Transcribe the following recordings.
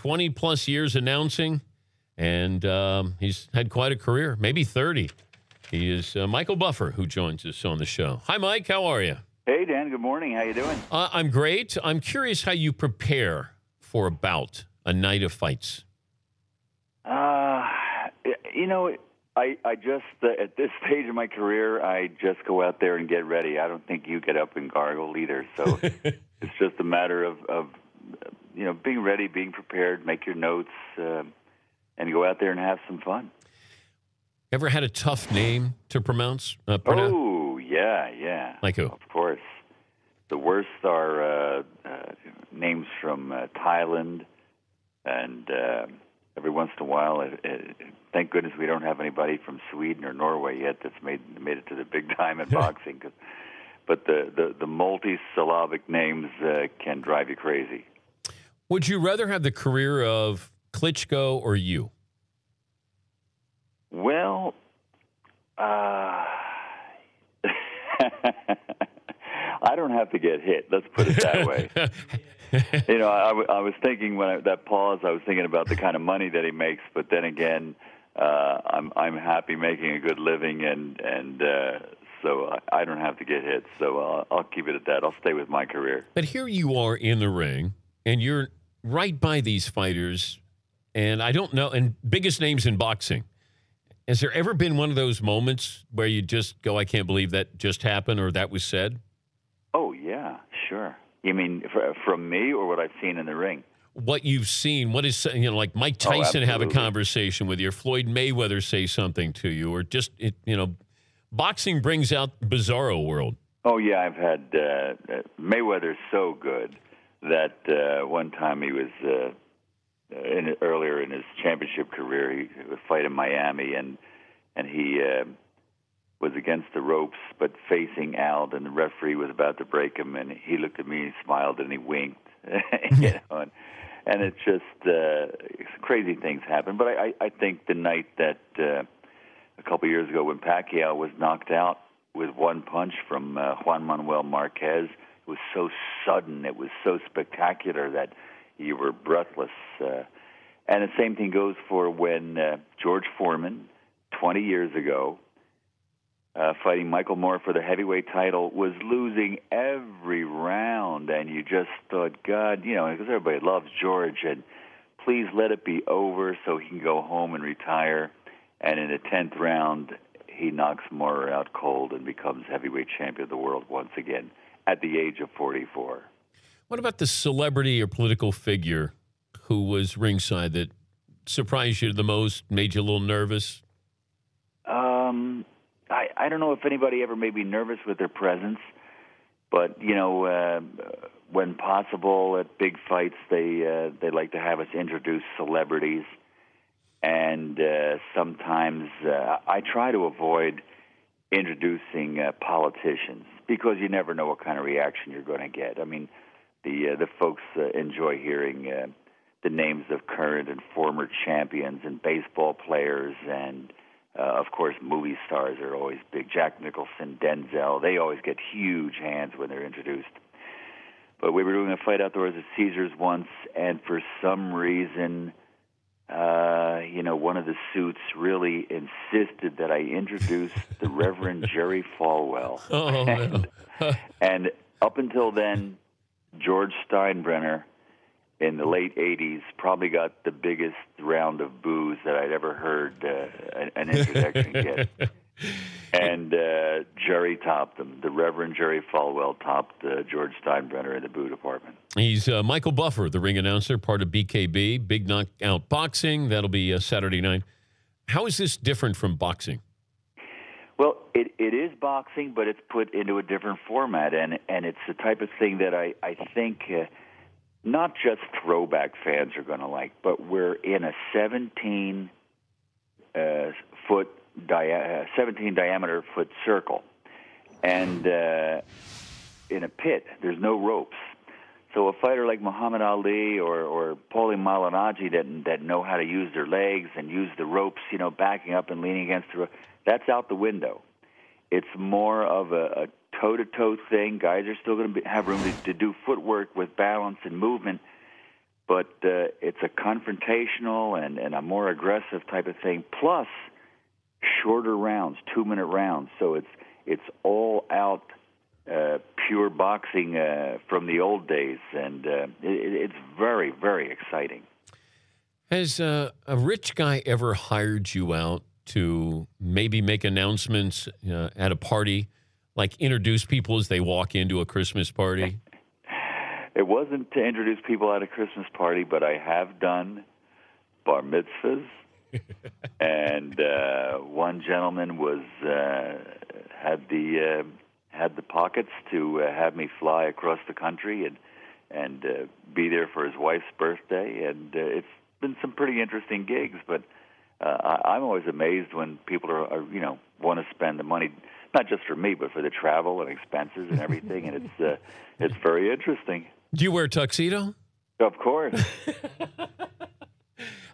20-plus years announcing, and he's had quite a career, maybe 30. He is Michael Buffer, who joins us on the show. Hi, Mike. How are you? Hey, Dan. Good morning. How you doing? I'm great. I'm curious how you prepare for a bout, a night of fights. I just, at this stage of my career, I just go out there and get ready. I don't think you get up and gargle either. So it's just a matter of being ready, being prepared, make your notes, and go out there and have some fun. Ever had a tough name to pronounce? Oh, yeah. Like who? Of course. The worst are names from Thailand, and every once in a while, thank goodness we don't have anybody from Sweden or Norway yet that's made it to the big time in boxing. But the multi-syllabic names can drive you crazy. Would you rather have the career of Klitschko or you? Well, I don't have to get hit. Let's put it that way. I was thinking that pause. I was thinking about the kind of money that he makes, but then again, I'm happy making a good living, and so I don't have to get hit. So I'll keep it at that. I'll stay with my career. But here you are in the ring, and you're right by these fighters, and I don't know, and biggest names in boxing. Has there ever been one of those moments where you just go, I can't believe that just happened or that was said? Oh, yeah, sure. You mean from me or what I've seen in the ring? What you've seen, what is, like Mike Tyson have a conversation with you, or Floyd Mayweather say something to you, or just, boxing brings out Bizarro world. Oh, yeah, I've had, Mayweather's so good that one time he was, earlier in his championship career, he was fight in Miami, and he was against the ropes, but facing out, and the referee was about to break him, and he looked at me, he smiled, and he winked, and it's just crazy things happen. But I think the night that a couple years ago when Pacquiao was knocked out with one punch from Juan Manuel Marquez, it was so sudden, it was so spectacular that you were breathless. And the same thing goes for when George Foreman, 20 years ago, fighting Michael Moore for the heavyweight title, was losing every round, and you just thought, God, because everybody loves George, and please let it be over so he can go home and retire. And in the 10th round, he knocks Moore out cold and becomes heavyweight champion of the world once again at the age of 44. What about the celebrity or political figure who was ringside that surprised you the most, made you a little nervous? I don't know if anybody ever made me nervous with their presence, but, when possible at big fights, they like to have us introduce celebrities. And sometimes I try to avoid introducing politicians because you never know what kind of reaction you're going to get. I mean, the folks enjoy hearing the names of current and former champions and baseball players, and of course movie stars are always big. Jack Nicholson, Denzel, they always get huge hands when they're introduced. But we were doing a fight outdoors at Caesars once, and for some reason, one of the suits really insisted that I introduce the Reverend Jerry Falwell. Oh, and up until then, George Steinbrenner in the late 80s probably got the biggest round of boos that I'd ever heard an introduction get. And Jerry topped him. The Reverend Jerry Falwell topped George Steinbrenner in the boo department. He's Michael Buffer, the ring announcer, part of BKB, Big Knockout Boxing. That'll be Saturday night. How is this different from boxing? Well, it is boxing, but it's put into a different format, and it's the type of thing that I think not just throwback fans are going to like, but we're in a 17 diameter foot circle, and in a pit. There's no ropes. So a fighter like Muhammad Ali or Paulie Malignaggi that know how to use their legs and use the ropes, backing up and leaning against the rope, that's out the window. It's more of a toe-to-toe thing. Guys are still going to have room to do footwork with balance and movement, but it's a confrontational and a more aggressive type of thing. Plus, shorter rounds, 2-minute rounds. So it's all out pure boxing from the old days, and it's very, very exciting. Has a rich guy ever hired you out to maybe make announcements at a party, like introduce people as they walk into a Christmas party? It wasn't to introduce people at a Christmas party, but I have done bar mitzvahs. And one gentleman had the pockets to have me fly across the country and be there for his wife's birthday. And it's been some pretty interesting gigs, but I'm always amazed when people are want to spend the money, not just for me, but for the travel and expenses and everything. And it's very interesting. Do you wear a tuxedo? Of course.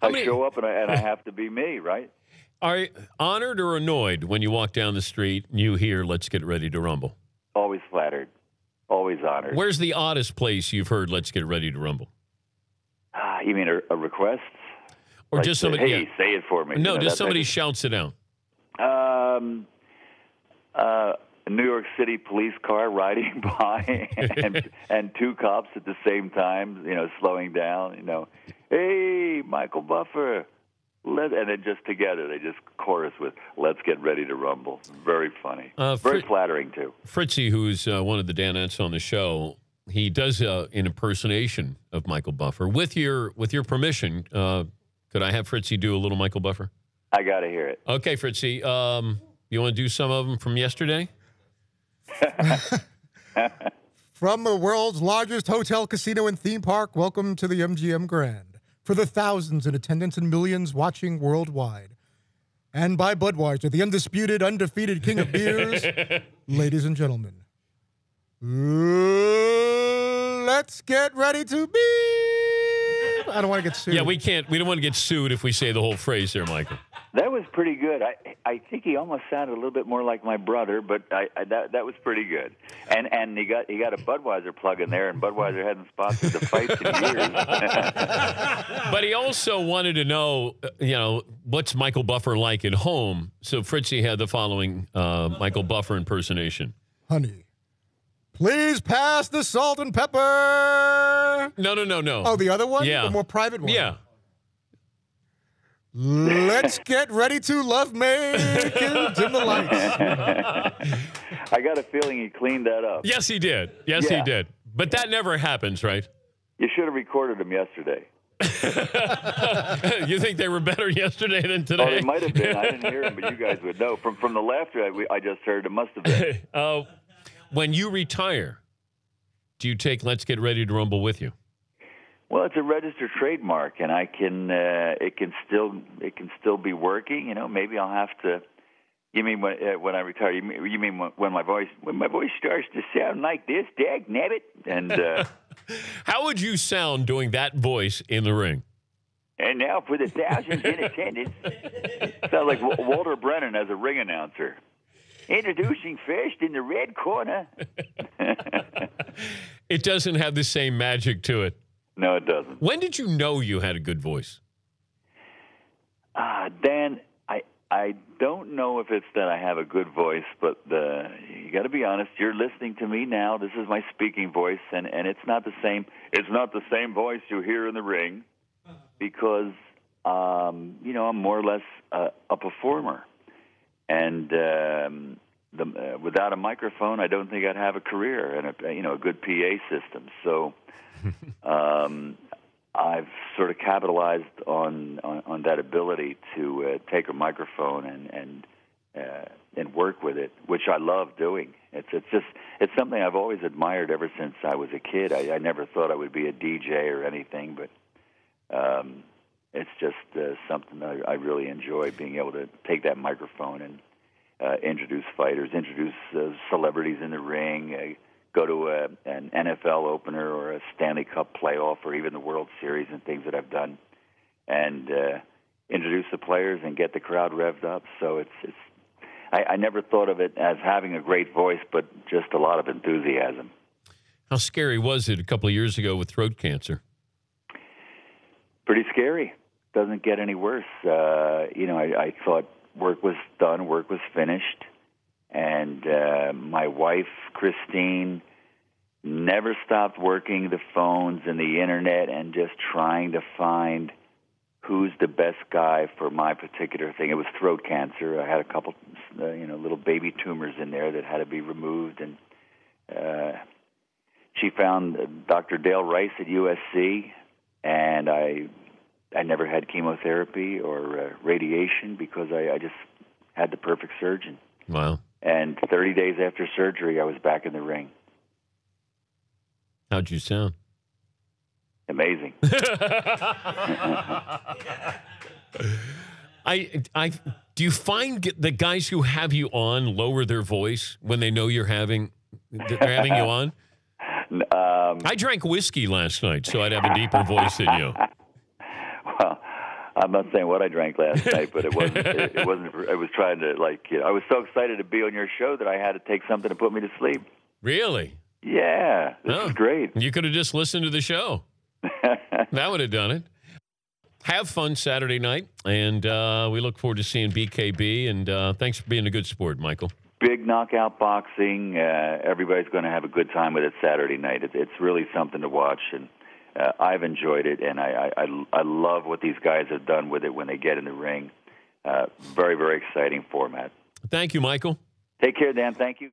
I show up and I have to be me, right? Are you honored or annoyed when you walk down the street and you hear "Let's Get Ready to Rumble"? Always flattered. Always honored. Where's the oddest place you've heard "Let's Get Ready to Rumble"? You mean a request? Or like just somebody... Hey, say it for me. No, just somebody shouts it out. A New York City police car riding by and two cops at the same time, slowing down, hey, Michael Buffer. And then just together, they just chorus with "Let's Get Ready to Rumble." Very funny. Very flattering, too. Fritzy, who's one of the Danettes on the show, he does an impersonation of Michael Buffer. With your permission, could I have Fritzy do a little Michael Buffer? I got to hear it. Okay, Fritzy. You want to do some of them from yesterday? From the world's largest hotel, casino, and theme park, welcome to the MGM Grand. For the thousands in attendance and millions watching worldwide. And by Budweiser, the undisputed, undefeated king of beers, ladies and gentlemen, let's get ready to be. I don't want to get sued. Yeah, we can't. We don't want to get sued if we say the whole phrase there, Michael. That was pretty good. I think he almost sounded a little bit more like my brother, but that was pretty good. And he got a Budweiser plug in there, and Budweiser hadn't sponsored the fights in years. But he also wanted to know, what's Michael Buffer like at home? So Fritzy had the following Michael Buffer impersonation. Honey, please pass the salt and pepper. No. Oh, the other one? Yeah. The more private one? Yeah. Let's get ready to love making, dim the lights. I got a feeling he cleaned that up. Yes, he did. He did. But that never happens, right? You should have recorded them yesterday. You think they were better yesterday than today? Oh, they might have been. I didn't hear them, but you guys would know. From the laughter I just heard, it must have been. When you retire, do you take "Let's Get Ready to Rumble" with you? Well, it's a registered trademark, and I can it can still be working. Maybe I'll have to. You mean when I retire? You mean when my voice starts to sound like this, dag nabbit? And how would you sound doing that voice in the ring? And now for the thousands in attendance, sounds like Walter Brennan as a ring announcer. Introducing first in the red corner. It doesn't have the same magic to it. No, it doesn't. When did you know you had a good voice? Dan, I don't know if it's that I have a good voice, but you got to be honest. You're listening to me now. This is my speaking voice, and it's not the same. It's not the same voice you hear in the ring because I'm more or less a performer, and without a microphone, I don't think I'd have a career and a good PA system. So. I've sort of capitalized on that ability to take a microphone and work with it, which I love doing. It's something I've always admired ever since I was a kid. I never thought I would be a DJ or anything, but it's just something that I really enjoy, being able to take that microphone and introduce fighters, introduce celebrities in the ring. Go to an NFL opener or a Stanley Cup playoff or even the World Series and things that I've done, and introduce the players and get the crowd revved up. So I never thought of it as having a great voice, but just a lot of enthusiasm. How scary was it a couple of years ago with throat cancer? pretty scary. Doesn't get any worse. I thought work was done, work was finished, and my wife, Christine, never stopped working the phones and the internet and just trying to find who's the best guy for my particular thing. It was throat cancer. I had a couple, little baby tumors in there that had to be removed, and she found Dr. Dale Rice at USC, and I never had chemotherapy or radiation because I just had the perfect surgeon. Wow. And 30 days after surgery, I was back in the ring. How'd you sound? Amazing. Do you find the guys who have you on lower their voice when they know they're having you on? I drank whiskey last night, so I'd have a deeper voice than you. Well, I'm not saying what I drank last night, but it wasn't. It wasn't. I was trying to I was so excited to be on your show that I had to take something to put me to sleep. Really? Yeah, this is great. You could have just listened to the show. That would have done it. Have fun Saturday night, and we look forward to seeing BKB. And thanks for being a good sport, Michael. Big knockout boxing. Everybody's going to have a good time with it Saturday night. It's really something to watch, and I've enjoyed it. And I love what these guys have done with it when they get in the ring. Very, very exciting format. Thank you, Michael. Take care, Dan. Thank you.